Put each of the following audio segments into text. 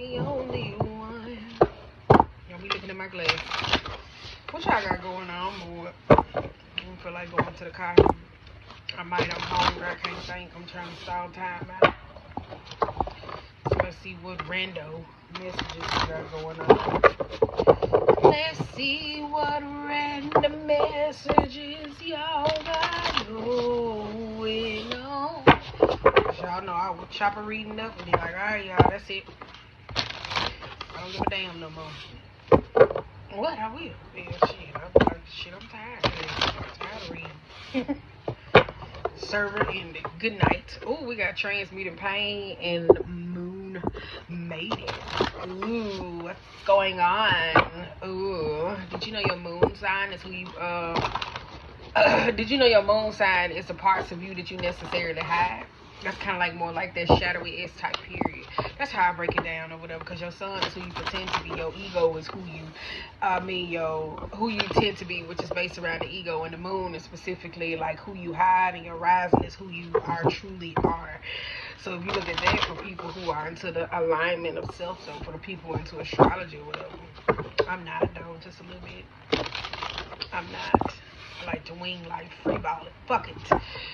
the only one. Y'all be looking at my glass. What y'all got going on, boy? I don't feel like going to the car. I might. I'm hungry. I can't think. I'm trying to stall time out. So let's see what rando messages we got going on. Let's see what random messages y'all got going on. Y'all know I would chop a reading up and be like, alright, y'all, that's it. I don't give a damn no more. What? I will. Yeah, shit, I'm tired. I'm tired of reading. Server ended. Good night. Oh, we got transmuting pain and moon mating. Ooh, what's going on? Ooh, did you know your moon sign is who you did you know your moon sign is the parts of you that you necessarily hide? That's kind of like more like that shadowy S type period. That's how I break it down or whatever. Because your sun is who you pretend to be. Your ego is who you, who you tend to be, which is based around the ego. And the moon is specifically like who you hide, and your rising is who you are truly are. So if you look at that for people who are into the alignment of self, so for the people into astrology or whatever, I'm not though, just a little bit. I'm not. I like to wing life, freeballing. Fuck it.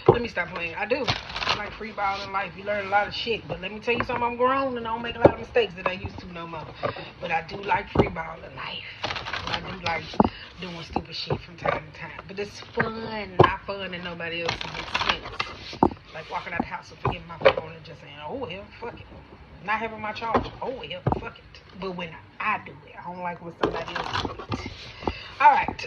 Let me stop playing. I do. I like freeballing life. You learn a lot of shit. But let me tell you something. I'm grown and I don't make a lot of mistakes that I used to no more. But I do like freeballing life. And I do like doing stupid shit from time to time. But it's fun. Not fun at nobody else's expense. Like walking out the house and forgetting my phone and just saying, oh well, fuck it. Not having my charger. Oh well, fuck it. But when I do it, I don't like when somebody else do it. Alright.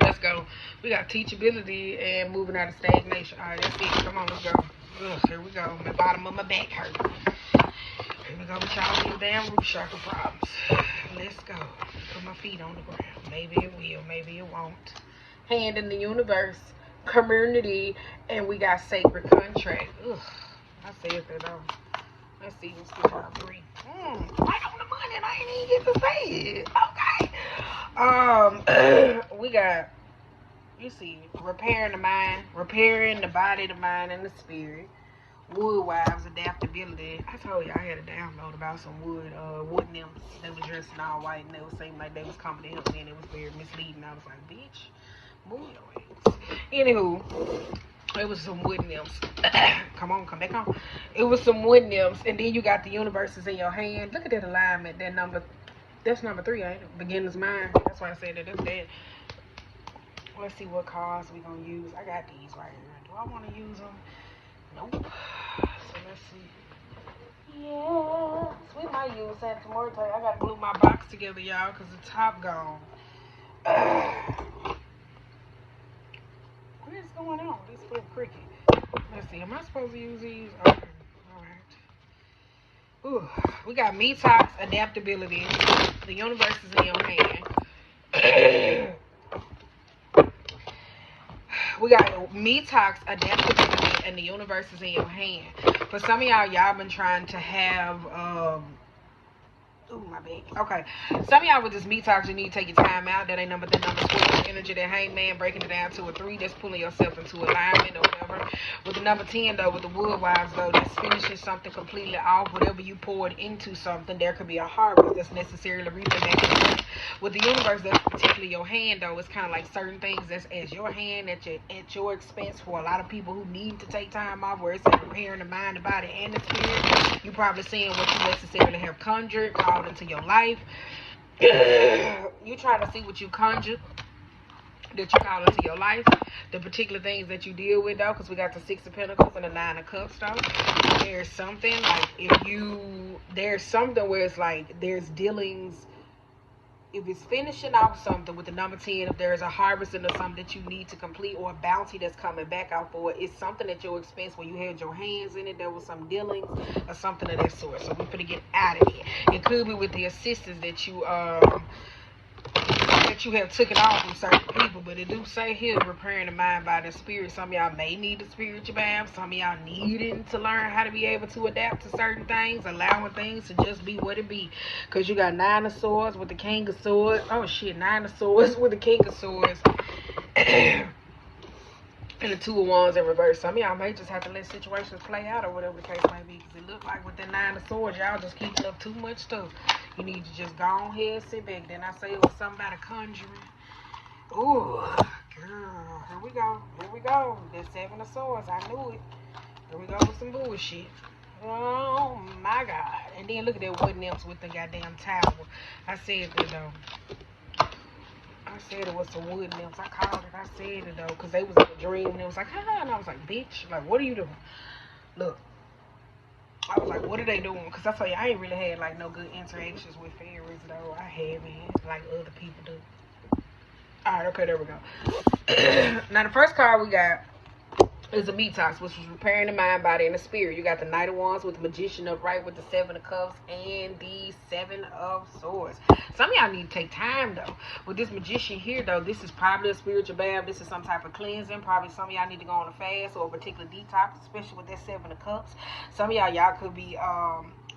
Let's go. We got teachability and moving out of stagnation. Alright, that's it. Come on, let's go. Ugh, here we go. My bottom of my back hurt. Here we go with y'all these damn root chakra problems. Let's go. Put my feet on the ground. Maybe it will, maybe it won't. Hand in the universe, community, and we got sacred contract. Ugh, I said that though. Let's see what's good on 3. Right on the money, and I ain't even get to say it. Okay. We got, you see, repairing the mind, repairing the body, the mind, and the spirit. Wood wives, adaptability. I told you I had a download about some wood nymphs. They were dressed in all white, and they would seem like they was coming to help me, and it was very misleading. I was like, bitch, move your ass. Anywho, it was some wood nymphs. Come on, come back on. It was some wood nymphs, and then you got the universes in your hand. Look at that alignment. That's number 3, ain't it? Beginner's mind. That's why I said that. That's that. Let's see what cards we gonna use. I got these right here. Do I want to use them? Nope. So let's see. Yes, we might use Santa Morte. I gotta glue my box together, y'all, because the top gone. What is going on? This little cricket. Let's see. Am I supposed to use these? Okay. Alright. Ooh. We got Metox, adaptability. The universe is in your hand. We got Metox, adaptability, and the universe is in your hand. For some of y'all been trying to have ooh, my bad. Okay. Some of y'all with this Metox, you need to take your time out. That ain't number split energy. That hangman breaking it down to a 3. That's pulling yourself into alignment or whatever. With the number 10 though, with the wood wives though, that's finishing something completely off. Whatever you poured into something, there could be a harvest that's necessarily reaping back. With the universe, that's particularly your hand though. It's kind of like certain things that's as your hand at your expense. For a lot of people who need to take time off, where it's like repairing the mind, the body, and the spirit. You probably seeing what you necessarily have conjured, called into your life. You trying to see what you conjured that you call into your life, the particular things that you deal with though, because we got the 6 of Pentacles and the 9 of Cups though. There's something like there's something where it's like there's dealings. If it's finishing off something with the number 10, if there's a harvest into something that you need to complete, or a bounty that's coming back out for it, it's something at your expense where you had your hands in it. There was some dealings or something of that sort. So we're gonna get out of it. It could be with the assistance that you have taken off from certain people, but it do say here repairing the mind, body, and spirit. Some of y'all may need a spiritual bath. Some of y'all needing to learn how to be able to adapt to certain things, allowing things to just be what it be. Because you got 9 of Swords with the King of Swords. Oh shit, 9 of Swords with the King of Swords. And the Two of Wands in reverse. Some of y'all may just have to let situations play out or whatever the case may be. Because it look like with the Nine of Swords, y'all just keeping up too much stuff. You need to just go on ahead, sit back. Then I say it was something about a conjuring. Ooh, girl. Here we go. Here we go. The Seven of Swords. I knew it. Here we go with some bullshit. Oh, my God. And then look at that wood nymphs with the goddamn tower. I said that, though. I said it was some wood nymphs. I called it. I said it, though, because they was in a dream. And it was like, ha. And I was like, bitch. Like, what are you doing? Look. I was like, what are they doing? Because I tell you, I ain't really had, like, no good interactions with fairies, though. I haven't, like other people do. Alright, okay, there we go. Now, the first card we got is a detox, which was repairing the mind, body, and the spirit. You got the Knight of Wands with the Magician upright with the Seven of Cups and the Seven of Swords. Some of y'all need to take time, though. With this Magician here, though, this is probably a spiritual bath. This is some type of cleansing. Probably some of y'all need to go on a fast or a particular detox, especially with that Seven of Cups. Some of y'all could be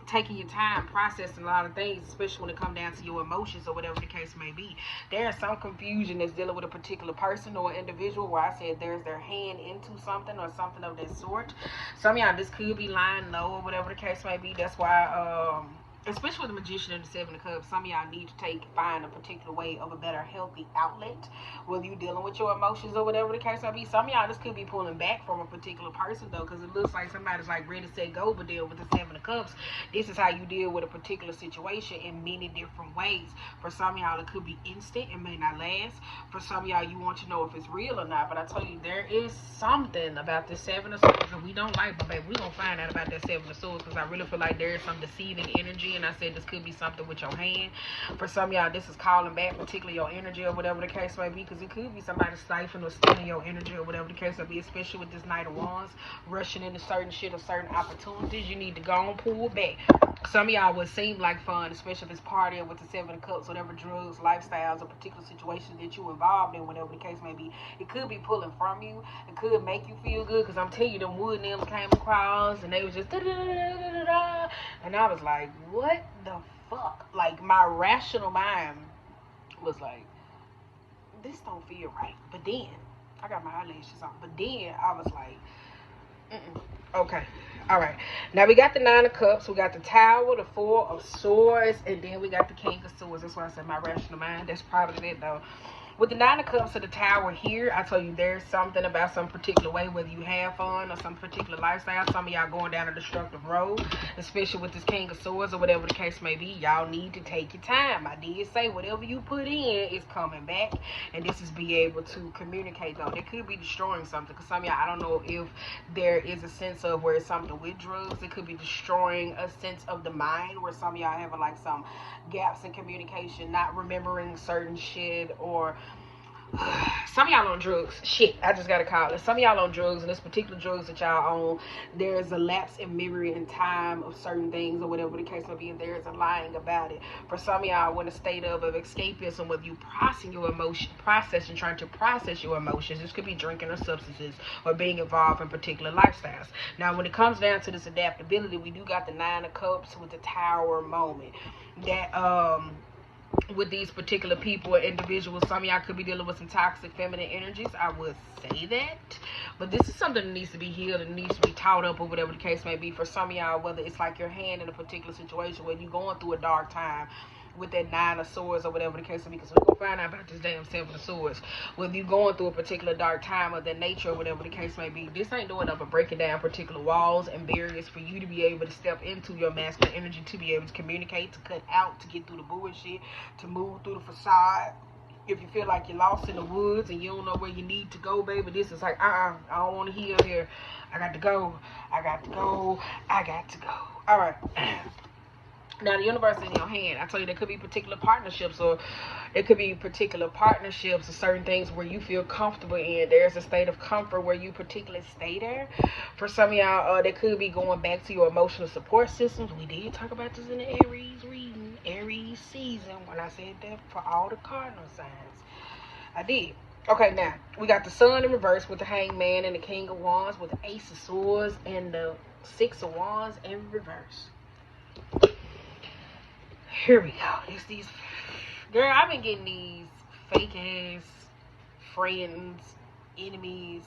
taking your time processing a lot of things, especially when it comes down to your emotions or whatever the case may be. There is some confusion that's dealing with a particular person or individual where I said there's their hand into something or something of that sort. Some of y'all, this could be lying low or whatever the case may be. That's why especially with the Magician and the Seven of Cups, some of y'all need to find a particular way of a better healthy outlet, whether you're dealing with your emotions or whatever the case may be. Some of y'all, this could be pulling back from a particular person, though, because it looks like somebody's like ready to say go, but deal with the Seven of Cups. This is how you deal with a particular situation in many different ways. For some of y'all, it could be instant and may not last. For some of y'all, you want to know if it's real or not. But I tell you, there is something about the Seven of Swords that we don't like, but baby, we're going to find out about that Seven of Swords, because I really feel like there is some deceiving energy. And I said this could be something with your hand. For some of y'all, this is calling back particularly your energy or whatever the case may be, because it could be somebody stifling or stealing your energy or whatever the case may be, especially with this Knight of Wands, rushing into certain shit or certain opportunities. You need to go and pull back. Some of y'all would seem like fun, especially if it's partying with the Seven of Cups, whatever drugs, lifestyles, or particular situations that you involved in, whatever the case may be. It could be pulling from you. It could make you feel good, because I'm telling you, them wood nymphs came across and they was just da-da-da-da-da-da. And I was like, what the fuck? Like, my rational mind was like, this don't feel right. But then, I got my eyelashes on, but then I was like, okay, all right. Now we got the Nine of Cups, we got the Tower, the Four of Swords, and then we got the King of Swords. That's why I said my rational mind. That's probably it, though. With the Nine of Cups of the Tower here, I told you there's something about some particular way, whether you have fun or some particular lifestyle. Some of y'all going down a destructive road, especially with this King of Swords or whatever the case may be. Y'all need to take your time. I did say whatever you put in is coming back, and this is be able to communicate, though. They could be destroying something, because some of y'all, I don't know if there is a sense of where it's something with drugs. It could be destroying a sense of the mind, where some of y'all have like some gaps in communication, not remembering certain shit, or some of y'all on drugs. Shit, I just gotta call it. Some of y'all on drugs, and this particular drugs that y'all on, there's a lapse in memory and time of certain things or whatever the case may be, and there's a lying about it. For some of y'all in a state of escapism, whether you processing trying to process your emotions. This could be drinking or substances or being involved in particular lifestyles. Now, when it comes down to this adaptability, we do got the Nine of Cups with the Tower moment. That with these particular people or individuals, some of y'all could be dealing with some toxic feminine energies. I would say that, but this is something that needs to be healed and needs to be taught up or whatever the case may be. For some of y'all, whether it's like your hand in a particular situation where you're going through a dark time with that Nine of Swords or whatever the case may be, because we're going to find out about this damn Seven of Swords. Whether you're going through a particular dark time of that nature or whatever the case may be, this ain't doing nothing but breaking down particular walls and barriers for you to be able to step into your masculine energy, to be able to communicate, to cut out, to get through the bullshit, to move through the facade. If you feel like you're lost in the woods and you don't know where you need to go, baby, this is like, I don't want to heal here. I got to go. I got to go. I got to go. All right. Now, the universe is in your hand. I tell you, there could be particular partnerships, or there could be particular partnerships or certain things where you feel comfortable in. There's a state of comfort where you particularly stay there. For some of y'all, they could be going back to your emotional support systems. We did talk about this in the Aries reading, Aries season, when I said that for all the cardinal signs. I did. Okay, now, we got the Sun in reverse with the Hangman and the King of Wands with the Ace of Swords and the Six of Wands in reverse. Here we go. It's these, girl, I've been getting these fake ass friends, enemies,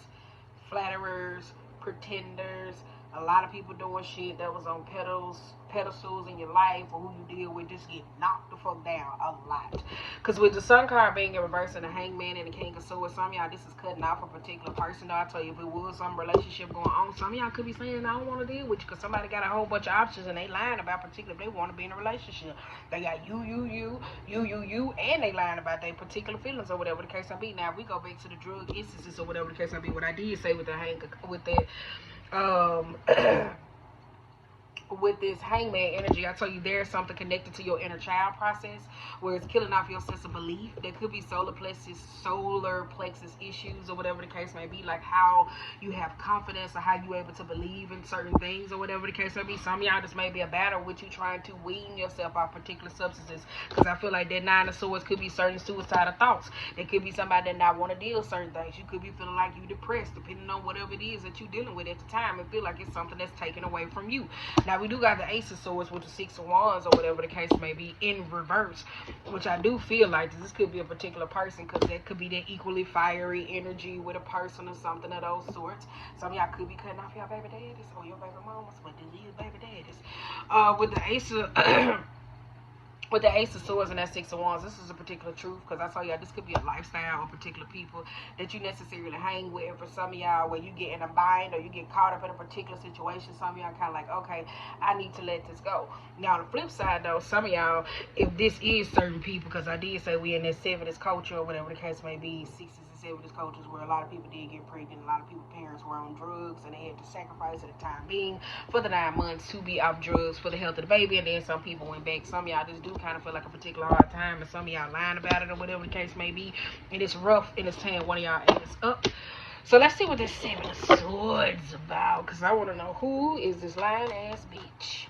flatterers, pretenders, a lot of people doing shit that was on pedestals in your life or who you deal with just get knocked the fuck down a lot. Because with the Sun card being in reverse and the Hangman and the King of Swords, some of y'all, this is cutting off a particular person. Though I tell you, if it was some relationship going on, some of y'all could be saying, I don't want to deal with you because somebody got a whole bunch of options and they lying about particular if they want to be in a relationship. They got you, and they lying about their particular feelings or whatever the case may be. Now, if we go back to the drug instances or whatever the case may be, what I did say with the with this Hangman energy, I tell you there's something connected to your inner child process where it's killing off your sense of belief. There could be solar plexus issues or whatever the case may be, like how you have confidence or how you able to believe in certain things or whatever the case may be. Some of y'all just may be a battle with you trying to wean yourself off particular substances, because I feel like that Nine of Swords could be certain suicidal thoughts. There could be somebody that not want to deal with certain things. You could be feeling like you depressed, depending on whatever it is that you're dealing with at the time, and feel like it's something that's taken away from you. Now, we do got the Ace of Swords with the Six of Wands or whatever the case may be in reverse, which I do feel like this could be a particular person, because that could be that equally fiery energy with a person or something of those sorts. Some of y'all could be cutting off your baby daddies or your baby mamas, but these baby daddies. With the Ace of with the Ace of Swords and that Six of Wands, this is a particular truth, because I told y'all this could be a lifestyle or particular people that you necessarily hang with. And for some of y'all, where you get in a bind or you get caught up in a particular situation, some of y'all kind of like, okay, I need to let this go. Now, on the flip side, though, some of y'all, if this is certain people, because I did say we in this 70s culture or whatever the case may be, 60s and 70s cultures where a lot of people did get pregnant, a lot of people's parents were on drugs, and they had to sacrifice at the time being for the 9 months to be off drugs for the health of the baby, and then some people went back. Some of y'all just do kind of feel like a particular hard time, and some of y'all lying about it or whatever the case may be, and it's rough and it's tearing one of y'all ass up. So let's see what this Seven of Swords about, because I want to know who is this lying ass bitch.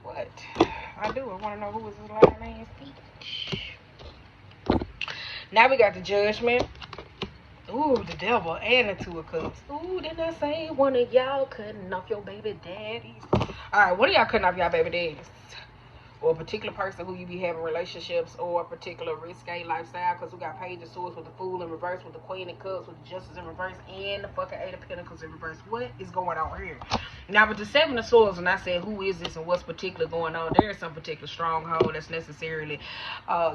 What? I do. I want to know who is this lying ass bitch. Now we got the Judgment. Ooh, the Devil and the Two of Cups. Ooh, didn't I say one of y'all cutting off your baby daddies? Alright, one of y'all cutting off y'all baby daddies. Or a particular person who you be having relationships, or a particular risque lifestyle, because we got Page of Swords with the Fool in reverse, with the Queen of Cups, with the Justice in reverse, and the fucking Eight of Pentacles in reverse. What is going on here? Now, with the Seven of Swords, and I said, who is this and what's particular going on? There is some particular stronghold that's necessarily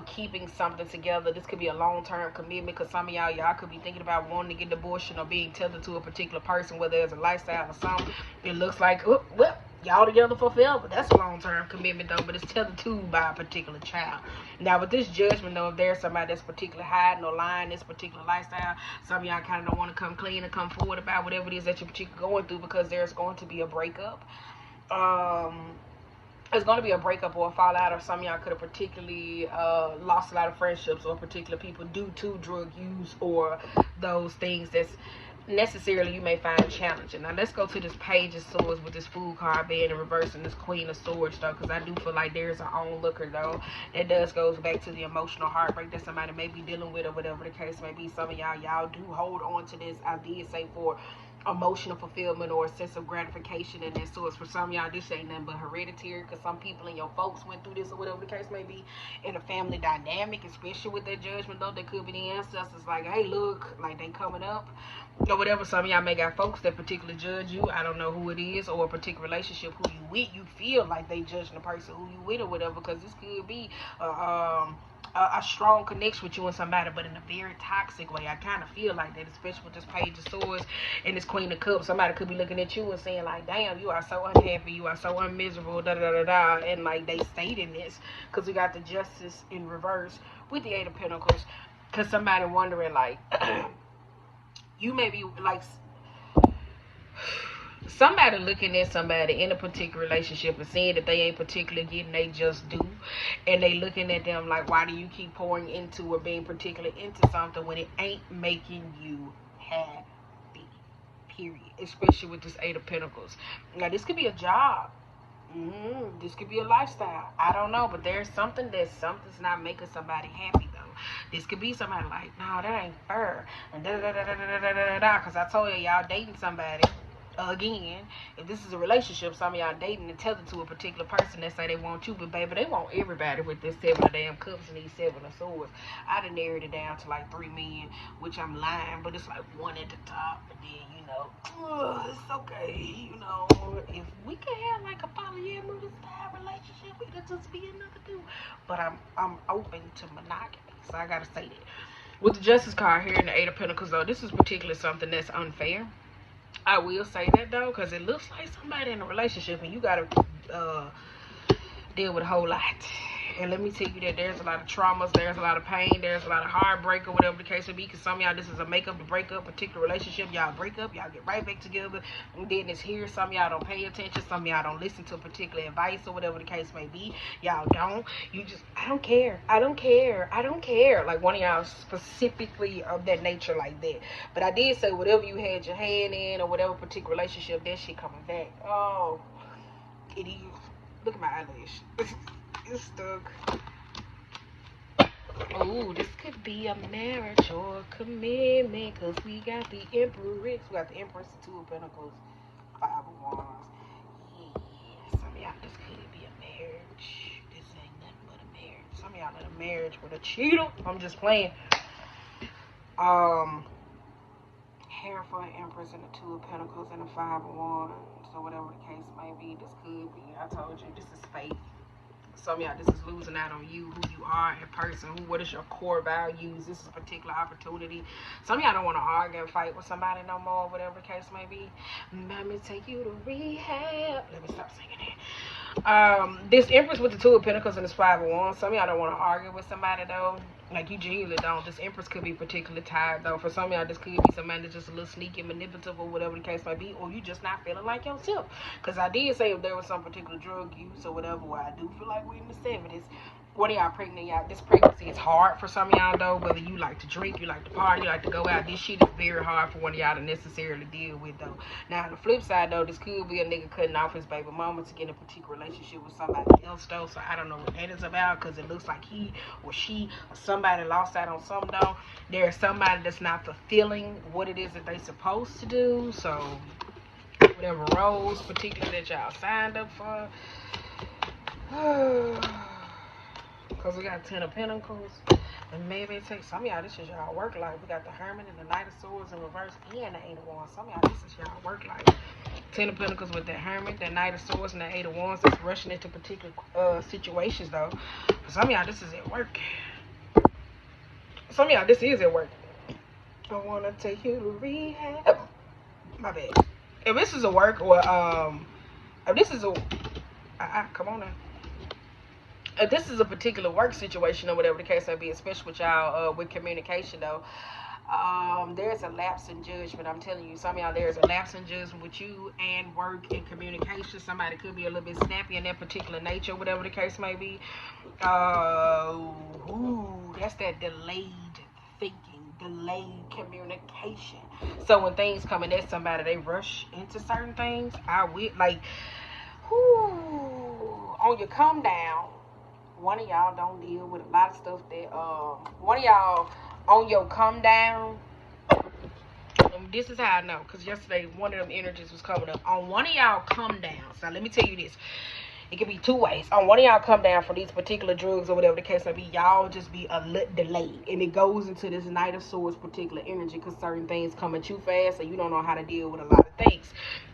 keeping something together. This could be a long-term commitment, because some of y'all could be thinking about wanting to get an abortion or being tethered to a particular person, whether it's a lifestyle or something. It looks like, oh, well, y'all together for forever. That's a long-term commitment, though, but it's tethered to by a particular child. Now, with this Judgment, though, if there's somebody that's particularly hiding or lying this particular lifestyle, some of y'all kind of don't want to come clean and come forward about whatever it is that you're particularly going through, because there's going to be a breakup. There's going to be a breakup or a fallout, or some of y'all could have particularly lost a lot of friendships or particular people due to drug use or those things that's necessarily you may find challenging. Now let's go to this Page of Swords with this Fool card being in reverse and this Queen of Swords, though, because I do feel like there's an onlooker, though, that does goes back to the emotional heartbreak that somebody may be dealing with or whatever the case may be. Some of y'all do hold on to this, I did say, for emotional fulfillment or a sense of gratification in that source. For some of y'all, this ain't nothing but hereditary, because some people and your folks went through this or whatever the case may be in a family dynamic, especially with that Judgment, though. There could be the ancestors like, hey, look, like they coming up or whatever. Some of y'all may got folks that particularly judge you. I don't know who it is, or a particular relationship who you with. You feel like they judging the person who you with or whatever, because this could be a strong connection with you and somebody, but in a very toxic way. I kind of feel like that, especially with this Page of Swords and this Queen of Cups. Somebody could be looking at you and saying like, damn, you are so unhappy, you are so unmiserable, da da da da, and like they stayed in this, because we got the Justice in reverse with the Eight of Pentacles, because somebody wondering like you may be like somebody looking at somebody in a particular relationship and seeing that they ain't particularly getting they just do, and they looking at them like, why do you keep pouring into or being particularly into something when it ain't making you happy, period. Especially with this Eight of Pentacles. Now this could be a job, this could be a lifestyle, I don't know, but there's something that something's not making somebody happy, though. This could be somebody like, no, that ain't fair, and da da da da da da da da, because I told you, y'all dating somebody Again, if this is a relationship, some of y'all dating and tethered to a particular person that say they want you, but baby, they want everybody with this 7 of damn cups and these 7 of swords. I done narrowed it down to like 3 men, which I'm lying, but it's like 1 at the top, and then, you know, it's okay, you know, if we can have like a polyamorous style relationship, we could just be another dude, but I'm open to monogamy, so I gotta say that. With the Justice card here in the 8 of Pentacles, though, this is particularly something that's unfair. I will say that, though, because it looks like somebody in a relationship and you got to deal with a whole lot. And let me tell you that there's a lot of traumas, there's a lot of pain, there's a lot of heartbreak or whatever the case may be, because some of y'all, this is a makeup to break up particular relationship. Y'all break up, y'all get right back together, and then it's here. Some of y'all don't pay attention, some of y'all don't listen to particular advice or whatever the case may be. Y'all don't. You just, I don't care. I don't care. I don't care. Like one of y'all specifically of that nature like that. But I did say whatever you had your hand in or whatever particular relationship, that shit coming back. Oh, it is. Look at my eyelash. It's stuck. Oh, this could be a marriage or a commitment, because we got the Empress. We got the Empress, the 2 of Pentacles, 5 of Wands. Yeah, some of y'all, this could be a marriage. This ain't nothing but a marriage. Some of y'all in a marriage with a cheater. I'm just playing. Here for an Empress and the 2 of Pentacles and the 5 of Wands. So whatever the case may be, this could be. I told you, this is fate. Some of y'all, this is losing out on you, who you are in person, what is your core values. This is a particular opportunity. Some of y'all don't want to argue and fight with somebody no more, whatever the case may be. Let me take you to rehab. Let me stop singing that. This Empress with the 2 of Pentacles and this 5 of Wands. Some of y'all don't want to argue with somebody though. Like you genuinely don't. This Empress could be particularly tired though. For some of y'all, this could be somebody that's just a little sneaky, manipulative, or whatever the case may be, or you just not feeling like yourself. Because I did say if there was some particular drug use or whatever, where I do feel like we're in the 70s. What are y'all pregnant? Y'all, this pregnancy is hard for some of y'all though. Whether you like to drink, you like to party, you like to go out, this shit is very hard for one of y'all to necessarily deal with though. Now on the flip side though, this could be a nigga cutting off his baby mama to get in a particular relationship with somebody else though. So I don't know what that is about, because it looks like he or she or somebody lost out on something though. There's somebody that's not fulfilling what it is that they supposed to do. So whatever roles particularly that y'all signed up for. Because we got 10 of Pentacles, and maybe it takes some of y'all, this is y'all work life. We got the Hermit and the Knight of Swords in reverse and the 8 of Wands. Some of y'all, this is y'all work life. 10 of Pentacles with the Hermit, the Knight of Swords, and the 8 of Wands. That's rushing into particular situations though. For some of y'all, this is at work. Some of y'all, this is at work. I want to take you to rehab. My bad. If this is a work or if this is a come on now. If this is a particular work situation or whatever the case may be, especially with y'all with communication though, there's a lapse in judgment. I'm telling you, some of y'all, there's a lapse in judgment with you and work and communication. Somebody could be a little bit snappy in that particular nature, whatever the case may be. That's that delayed thinking, delayed communication. So when things come in at somebody, they rush into certain things. I would like, on your come down. One of y'all don't deal with a lot of stuff that one of y'all on your come down. This is how I know, because yesterday one of them energies was coming up. On one of y'all come down. So let me tell you this. It could be 2 ways. On one of y'all come down for these particular drugs or whatever the case may be, y'all just be a little delayed. And it goes into this Knight of Swords particular energy, because certain things come at you fast, so you don't know how to deal with a lot of things.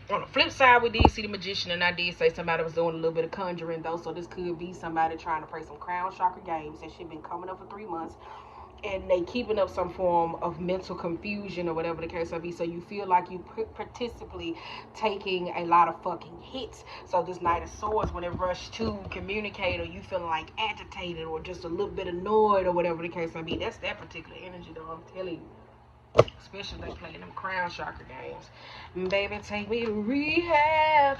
On the flip side, we did see the Magician, and I did say somebody was doing a little bit of conjuring though, so this could be somebody trying to play some crown chakra games. That shit been coming up for 3 months, and they keeping up some form of mental confusion or whatever the case may be, so you feel like you participally taking a lot of fucking hits. So this Knight of Swords, when it rush to communicate, or you feeling like agitated or just a little bit annoyed or whatever the case may be, that's that particular energy though, I'm telling you. Especially if they playing them crown chakra games. Baby, take me to rehab.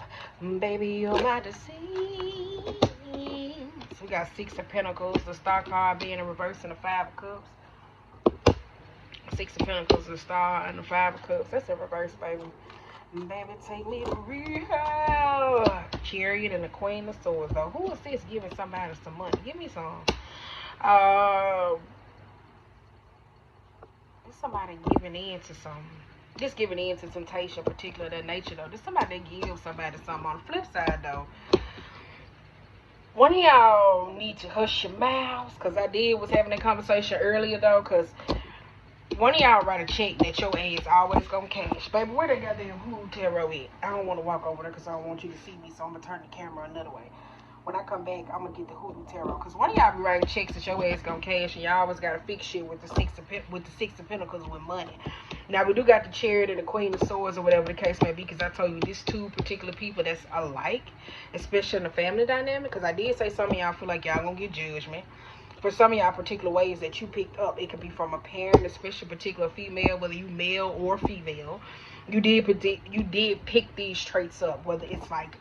Baby, you're my disease. So we got 6 of Pentacles, the Star card being in reverse, and the 5 of Cups. 6 of Pentacles, the Star, and the 5 of Cups. That's in reverse, baby. Baby, take me to rehab. Chariot and the Queen of Swords, though. Who is this giving somebody some money? Give me some. Somebody giving in to something. Just giving in to temptation, particular that nature though. There's somebody that gives somebody something. On the flip side though, one of y'all need to hush your mouths, because I was having a conversation earlier though, because one of y'all write a check that your ass always gonna cash. Baby, where the goddamn Hoodoo Tarot at? I don't want to walk over there because I don't want you to see me, so I'm gonna turn the camera another way. When I come back, I'm gonna get the Hoodoo Tarot, because one of y'all be writing checks that your ass gonna cash, and y'all always gotta fix shit with the Six of Pentacles with money. Now we do got the Chariot and the Queen of Swords, or whatever the case may be, because I told you this two particular people that's alike, especially in the family dynamic. Because I did say some of y'all feel like y'all gonna get judgment for some of y'all particular ways that you picked up. It could be from a parent, especially particular female, whether you male or female. You did pick these traits up, whether it's like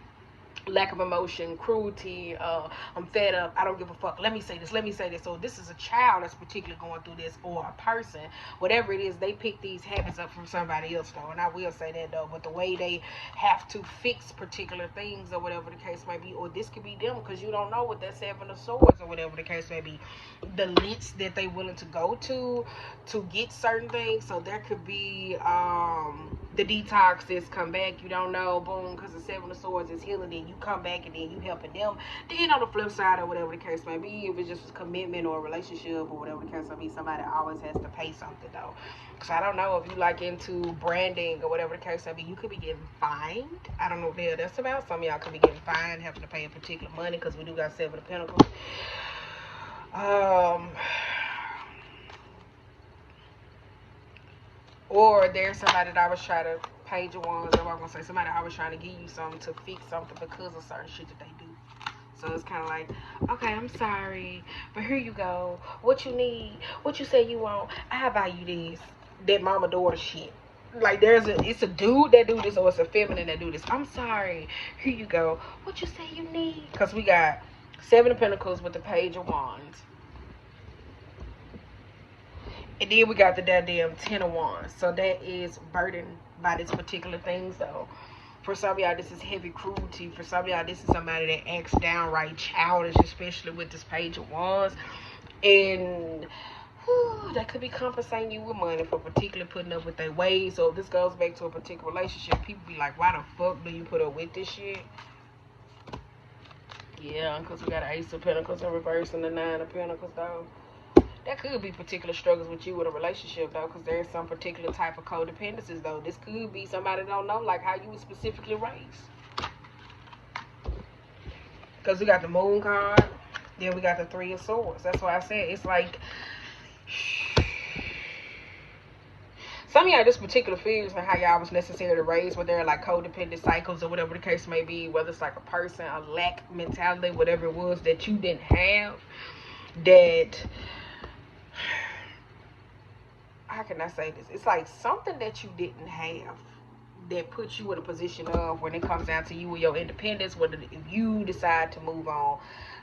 lack of emotion, cruelty, I'm fed up, I don't give a fuck, let me say this. So this is a child that's particularly going through this, or a person, whatever it is, they pick these habits up from somebody else though. And I will say that though, but the way they have to fix particular things, or whatever the case may be, or this could be them, because you don't know what that Seven of Swords, or whatever the case may be, the lengths that they willing to go to get certain things. So there could be the detox that's come back, you don't know, boom, because the Seven of Swords is healing, and you come back and then you helping them. Then on the flip side, or whatever the case may be, if it's just a commitment or a relationship, or whatever the case may be, somebody always has to pay something though. Because I don't know if you like into branding, or whatever the case may be, you could be getting fined. I don't know what the hell that's about. Some of y'all could be getting fined, having to pay a particular money, because we do got Seven of Pentacles. Or there's somebody that I was trying to, Page of Wands, or I'm going to say somebody I was trying to give you something to fix something because of certain shit that they do. So it's kind of like, okay, I'm sorry, but here you go. What you need, what you say you want, I buy you this. That mama daughter shit. Like it's a dude that do this, or it's a feminine that do this. I'm sorry, here you go. What you say you need? Because we got Seven of Pentacles with the Page of Wands. And then we got the goddamn Ten of Wands. So that is burdened by this particular things though. For some of y'all, this is heavy cruelty. For some of y'all, this is somebody that acts downright childish, especially with this Page of Wands. And that could be compensating you with money for particularly putting up with their ways. So if this goes back to a particular relationship, people be like, why the fuck do you put up with this shit? Yeah, because we got an Ace of Pentacles in reverse and the Nine of Pentacles though. That could be particular struggles with you with a relationship though, because there's some particular type of codependencies though. This could be somebody don't know like how you were specifically raised. Because we got the Moon card, then we got the Three of Swords. That's why I said it's like some of y'all this particular fears and how y'all was necessarily raised, where they're like codependent cycles or whatever the case may be, whether it's like a person, a lack mentality, whatever it was that you didn't have, that, how can I say this? It's like something that you didn't have that puts you in a position of, when it comes down to you and your independence, whether if you decide to move on,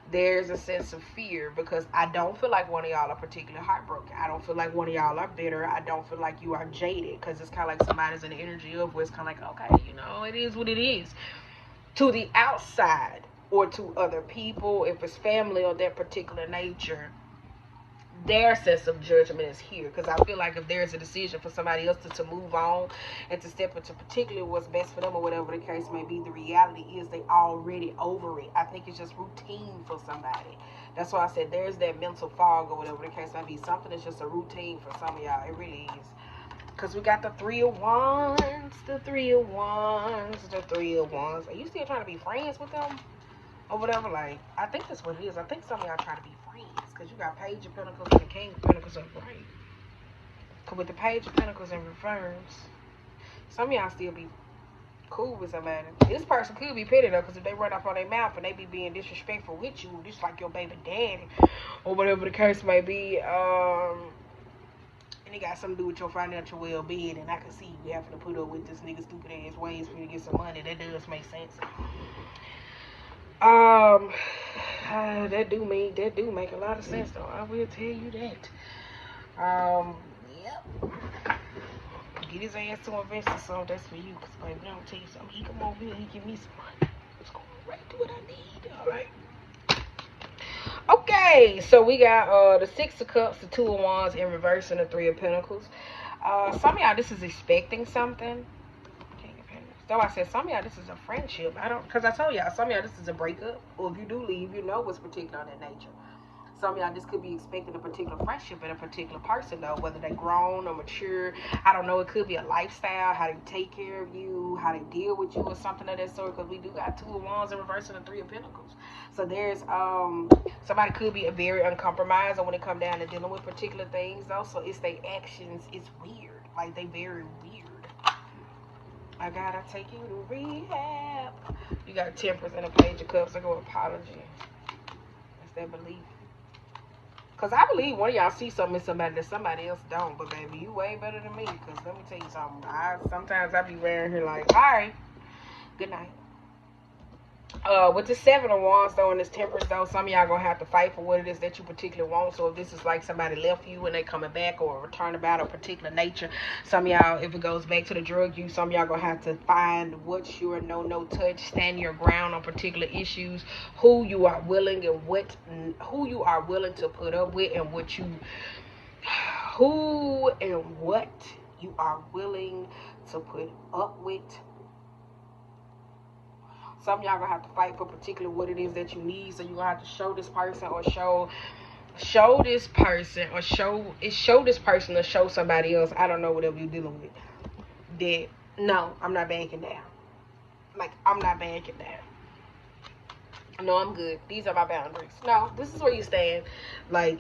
there's a sense of fear, because I don't feel like one of y'all are particularly heartbroken. I don't feel like one of y'all are bitter. I don't feel like you are jaded, because it's kind of like somebody's in the energy of where it's kind of like, okay, you know, it is what it is. To the outside or to other people, if it's family or that particular nature, their sense of judgment is here. Because I feel like if there's a decision for somebody else to move on and to step into particularly what's best for them or whatever the case may be, the reality is they already over it. I think it's just routine for somebody. That's why I said there's that mental fog or whatever the case may be. Something that's just a routine for some of y'all. It really is. Because we got the Three of Wands, the Three of Wands, the Three of Wands. Are you still trying to be friends with them or whatever? Like, I think that's what it is. I think some of y'all trying to be friends. Because you got Page of Pentacles and the King of Pentacles upright. Because with the Page of Pentacles in reverse, some of y'all still be cool with somebody. This person could be petty though, because if they run up on their mouth and they be being disrespectful with you, just like your baby daddy, or whatever the case may be, and it got something to do with your financial well-being, and I can see you having to put up with this nigga stupid ass ways for you to get some money. That does make sense. That do make a lot of sense though. I will tell you that. Yep. Get his ass to invest in something. That's for you, cause baby, I'm tell you something. He come over here, he give me some money. It's going right to what I need. All right. Okay, so we got the Six of Cups, the Two of Wands in reverse, and the Three of Pentacles. Some of y'all, this is expecting something. So I said, some of y'all, this is a friendship. Because I told y'all, some of y'all, this is a breakup. Or if you do leave, you know what's particular in that nature. Some of y'all, this could be expecting a particular friendship in a particular person, though, whether they're grown or mature. I don't know. It could be a lifestyle, how they take care of you, how they deal with you, or something of that sort. Because we do got 2 of Wands in reverse and a 3 of Pentacles. So there's somebody could be a very uncompromised when it comes down to dealing with particular things, though. So it's their actions. It's weird. Like, they very weird. I gotta take you to rehab. You got Temperance and a Page of Cups. I go apology. That's that belief. Because I believe one of y'all see something in somebody that somebody else don't. But, baby, you way better than me. Because let me tell you something. Sometimes I be wearing here like, all right, good night. With the 7 of Wands, though, and this Temperance, though, some of y'all gonna have to fight for what it is that you particularly want. So if this is like somebody left you and they coming back, or a return about a particular nature, some of y'all, if it goes back to the drug use, some of y'all gonna have to find what's your no touch, stand your ground on particular issues, who you are willing and who you are willing to put up with, and what you are willing to put up with. Some of y'all gonna have to fight for particularly what it is that you need. So you're gonna have to show this person, or show this person, or show this person, or show somebody else. I don't know, whatever you're dealing with. That no, I'm not backing down. Like, I'm not backing down. No, I'm good. These are my boundaries. No, this is where you stand. Like,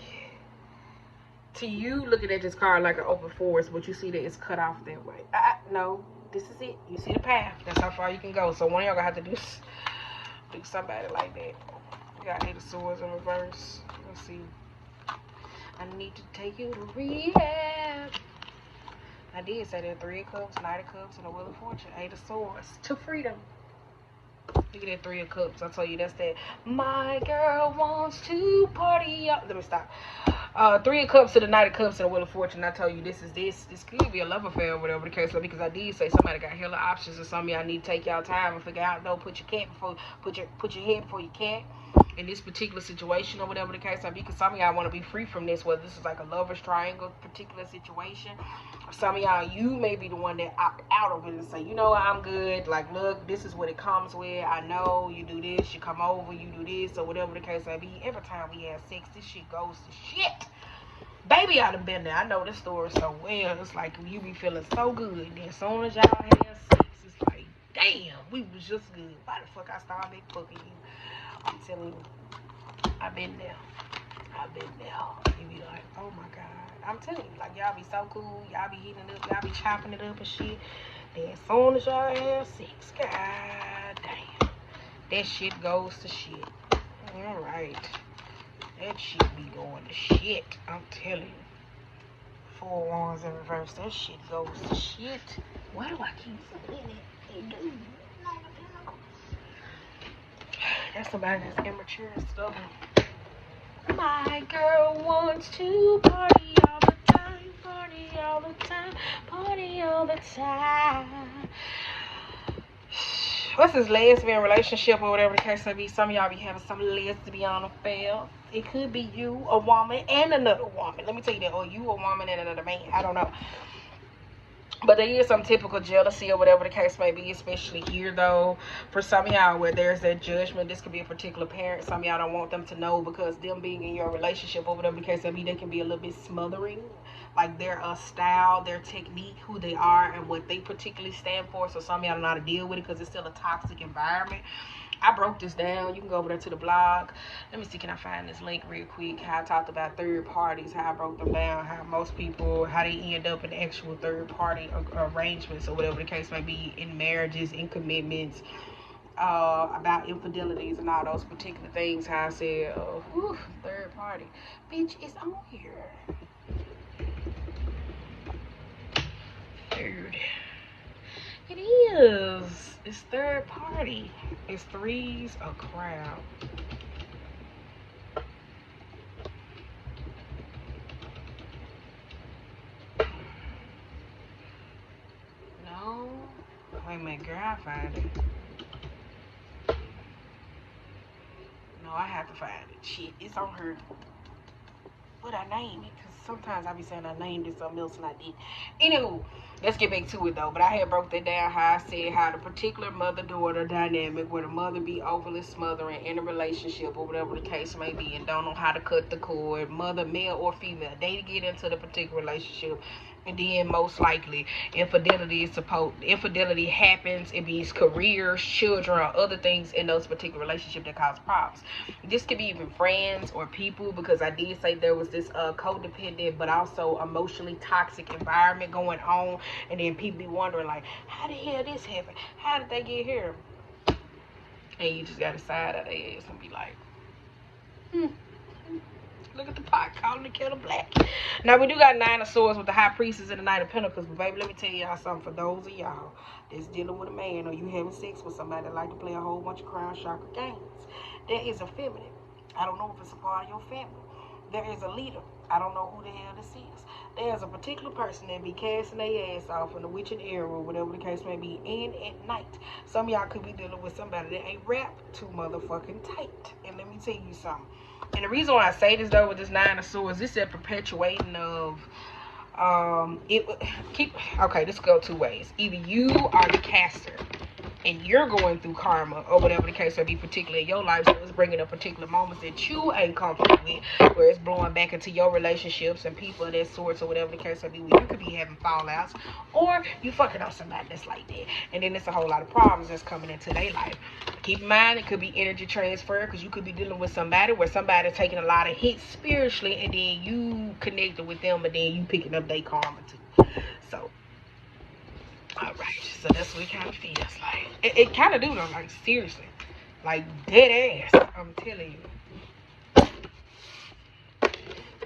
to you, looking at this card like an open forest, but you see that it's cut off that way. No. This is it. You see the path. That's how far you can go. So one of y'all gonna have to do somebody like that. You got 8 of Swords in reverse. Let's see. I need to take you to rehab. I did say that. 3 of Cups, Knight of Cups, and a Wheel of Fortune. 8 of Swords. To freedom. Look at that 3 of Cups. I told you that's that. My girl wants to party up. Let me stop. 3 of Cups to the Knight of Cups and the Wheel of Fortune. I told you this could be a love affair or whatever the case. So because I did say somebody got hella options, or some of y'all need to take y'all time and figure out. No, put your head before your cat. In this particular situation or whatever the case may be, because some of y'all want to be free from this, whether this is like a lover's triangle particular situation. Some of y'all, you may be the one that opt out of it and say, you know, I'm good. Like, look, this is what it comes with. I know you do this, you come over, you do this, or whatever the case may be. Every time we have sex, this shit goes to shit. Baby, I done been there. I know this story so well. It's like you be feeling so good. Then as soon as y'all have sex, it's like, damn, we was just good. Why the fuck I started fucking you? I'm telling you, I've been there. You be like, oh my God. I'm telling you, like, y'all be so cool. Y'all be heating it up. Y'all be chopping it up and shit. Then as soon as y'all have sex, God damn, that shit goes to shit. All right. That shit be going to shit. I'm telling you. 4 of Wands in reverse. That shit goes to shit. Why do I keep saying it? That's somebody that's immature and stubborn. My girl wants to party all the time, party all the time, party all the time. What's this lesbian relationship or whatever the case may be? Some of y'all be having some lesbian affair. It could be you, a woman, and another woman. Let me tell you that. Or you, a woman, and another man. I don't know. But there is some typical jealousy or whatever the case may be, especially here, though. For some of y'all, where there's that judgment, this could be a particular parent. Some of y'all don't want them to know, because them being in your relationship or whatever the case may be, they can be a little bit smothering. Like, their style, their technique, who they are, and what they particularly stand for. So some of y'all don't know how to deal with it, because it's still a toxic environment. I broke this down. You can go over there to the blog. Let me see, can I find this link real quick? How I talked about third parties, how I broke them down, how most people, how they end up in actual third party arrangements or whatever the case may be, in marriages, in commitments, about infidelities and all those particular things. How I said, third party. Bitch, it's on here. Third. It is. It's third party. It's 3s a crowd. No. Wait a minute, girl, I find it. No, I have to find it. Shit, it's on her. What I name it? Cause Sometimes I be saying I named it something else and I did. Anywho, let's get back to it though. But I had broke that down how I said how the particular mother-daughter dynamic where the mother be overly smothering in a relationship or whatever the case may be and don't know how to cut the cord, mother, male or female, they get into the particular relationship. And then most likely infidelity happens. It means careers, children, or other things in those particular relationships that cause problems. This could be even friends or people, because I did say there was this codependent but also emotionally toxic environment going on, and then people be wondering like, how the hell this happened? How did they get here? And you just gotta side of their ass and be like, look at the pot, calling the kettle black. Now, we do got 9 of Swords with the High Priestess and the Knight of Pentacles. But, baby, let me tell y'all something. For those of y'all that's dealing with a man or you having sex with somebody that like to play a whole bunch of crown chakra games, there is a feminine. I don't know if it's a part of your family. There is a leader. I don't know who the hell this is. There's a particular person that be casting their ass off in the witching era or whatever the case may be, and at night. Some of y'all could be dealing with somebody that ain't wrapped too motherfucking tight. And let me tell you something. And the reason why I say this though with this 9 of Swords, this is a perpetuating of okay, this go 2 ways. Either you are the caster and you're going through karma or whatever the case may be, particularly in your life, so it's bringing up particular moments that you ain't comfortable with, where it's blowing back into your relationships and people of that sorts or whatever the case may be, where you could be having fallouts, or you fucking on somebody that's like that, and then there's a whole lot of problems that's coming into their life. Keep in mind, it could be energy transfer, because you could be dealing with somebody where somebody's taking a lot of hits spiritually, and then you connected with them, but then you picking up their karma too. So alright, so that's what it kind of feels like. It kind of do though, like seriously. Like dead ass, I'm telling you.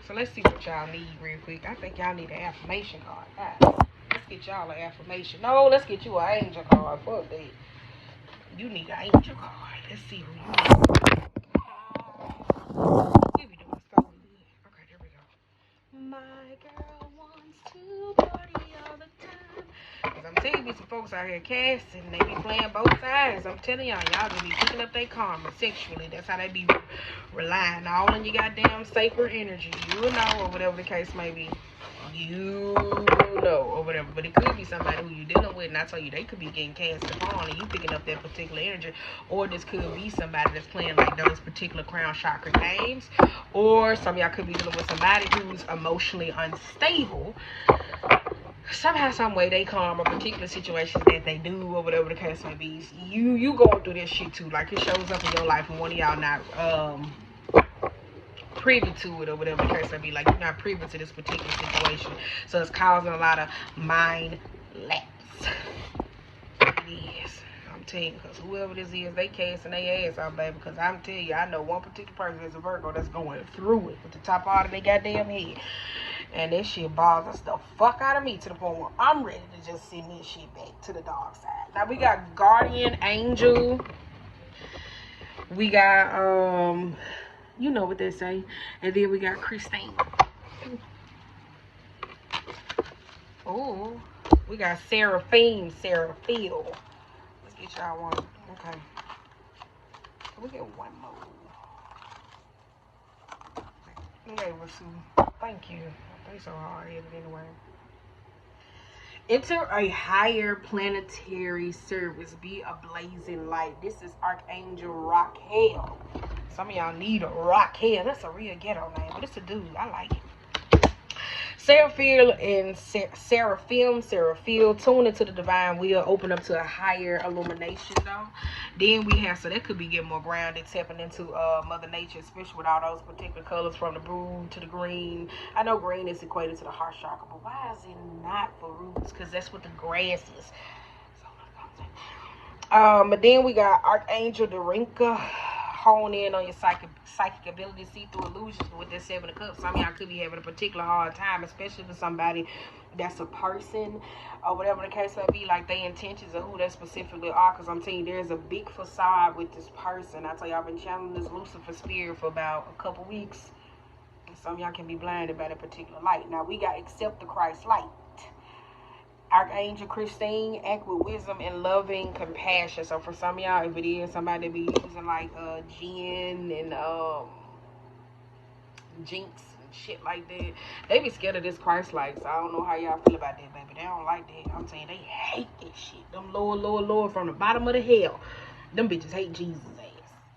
So let's see what y'all need real quick. I think y'all need an affirmation card. Right. Let's get y'all an affirmation. No, let's get you an angel card. Fuck that. You need an angel card. Let's see who you need. We be doing so good. Okay, there we go. My girl wants to party all the time. Cause I'm telling you, some folks out here casting, they be playing both sides. I'm telling y'all just be picking up their karma sexually. That's how they be relying all on your goddamn sacred energy. You know, or whatever the case may be. You know, or whatever. But it could be somebody who you're dealing with, and I tell you, they could be getting cast upon, and you picking up that particular energy. Or this could be somebody that's playing like those particular crown chakra games. Or some of y'all could be dealing with somebody who's emotionally unstable. Somehow, some way, they karma particular situations that they do, or whatever the case may be. You going through this shit too. Like, it shows up in your life, and one of y'all not privy to it, or whatever the case may be. Like, you're not privy to this particular situation, so it's causing a lot of mind lapse. It is. I'm telling you, because whoever this is, they casting their ass out, baby. Because I'm telling you, I know one particular person that's a Virgo that's going through it with the top out of their goddamn head. And this shit bothers the fuck out of me to the point where I'm ready to just send this shit back to the dark side. Now, we got Guardian Angel. We got, you know what they say. And then we got Christine. Oh, we got Seraphim, Seraphiel. Let's get y'all one. Okay. We get one more. Okay, let's see. Thank you. They so hard-headed anyway. Enter a higher planetary service. Be a blazing light. This is Archangel Raquel. Some of y'all need a Raquel. That's a real ghetto name, but it's a dude. I like it. Seraphiel and Seraphiel, tune into the divine will, open up to a higher illumination though. Then we have, so that could be getting more grounded, tapping into Mother Nature, especially with all those particular colors from the blue to the green. I know green is equated to the heart chakra, but why is it not for roots? Because that's what the grass is. But then we got Archangel Dorinka. Hone in on your psychic ability to see through illusions with this 7 of Cups. Some of y'all could be having a particular hard time, especially for somebody that's a person or whatever the case may be, like their intentions of who they specifically are. Because I'm telling you, there's a big facade with this person. I tell you, I've been channeling this Lucifer spirit for about a couple weeks. And some of y'all can be blinded by that particular light. Now, we got Accept the Christ Light. Archangel Christine, act with wisdom and loving compassion. So for some of y'all, if it is somebody that be using like jinn and jinx, shit like that. They be scared of this Christ-like, so I don't know how y'all feel about that, baby. They don't like that. I'm saying they hate that shit. Them Lord from the bottom of the hell. Them bitches hate Jesus' ass.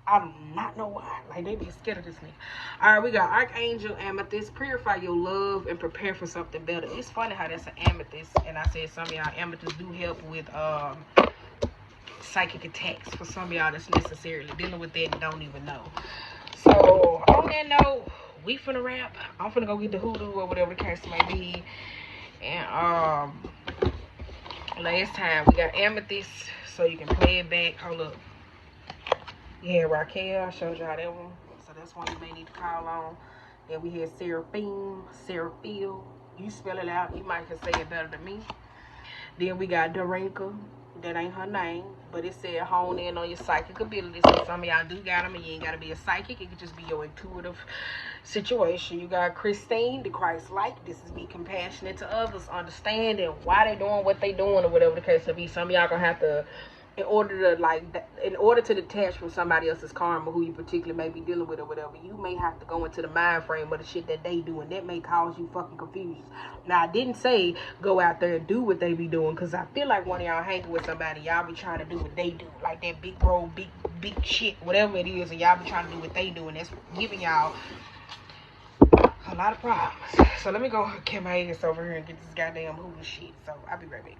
I do not know why. Like, they be scared of this nigga. Alright, we got Archangel Amethyst. Purify your love and prepare for something better. It's funny how that's an amethyst. And I said some of y'all amethysts do help with psychic attacks. For some of y'all that's necessarily dealing with that and don't even know. So, on that note, we finna wrap. I'm finna go get the hoodoo or whatever the case may be. And, last time we got amethyst. So you can play it back. Hold up. Yeah, Raquel, I showed y'all that one. So that's one you may need to call on. Then we had Seraphim, Seraphil. You spell it out. You might can say it better than me. Then we got Darinka. That ain't her name. But it said hone in on your psychic abilities. So some of y'all do got them and you ain't got to be a psychic. It could just be your intuitive situation. You got Christine, the Christ-like. This is be compassionate to others. Understanding why they doing what they doing or whatever the case may be. Some of y'all gonna have to... In order to detach from somebody else's karma who you particularly may be dealing with or whatever, you may have to go into the mind frame of the shit that they do, and that may cause you fucking confusion. Now, I didn't say go out there and do what they be doing, because I feel like when y'all hanging with somebody, y'all be trying to do what they do, like that big bro, big shit, whatever it is, and y'all be trying to do what they do, and that's giving y'all a lot of problems. So let me go get my ass over here and get this goddamn hoodoo shit. So I'll be right back.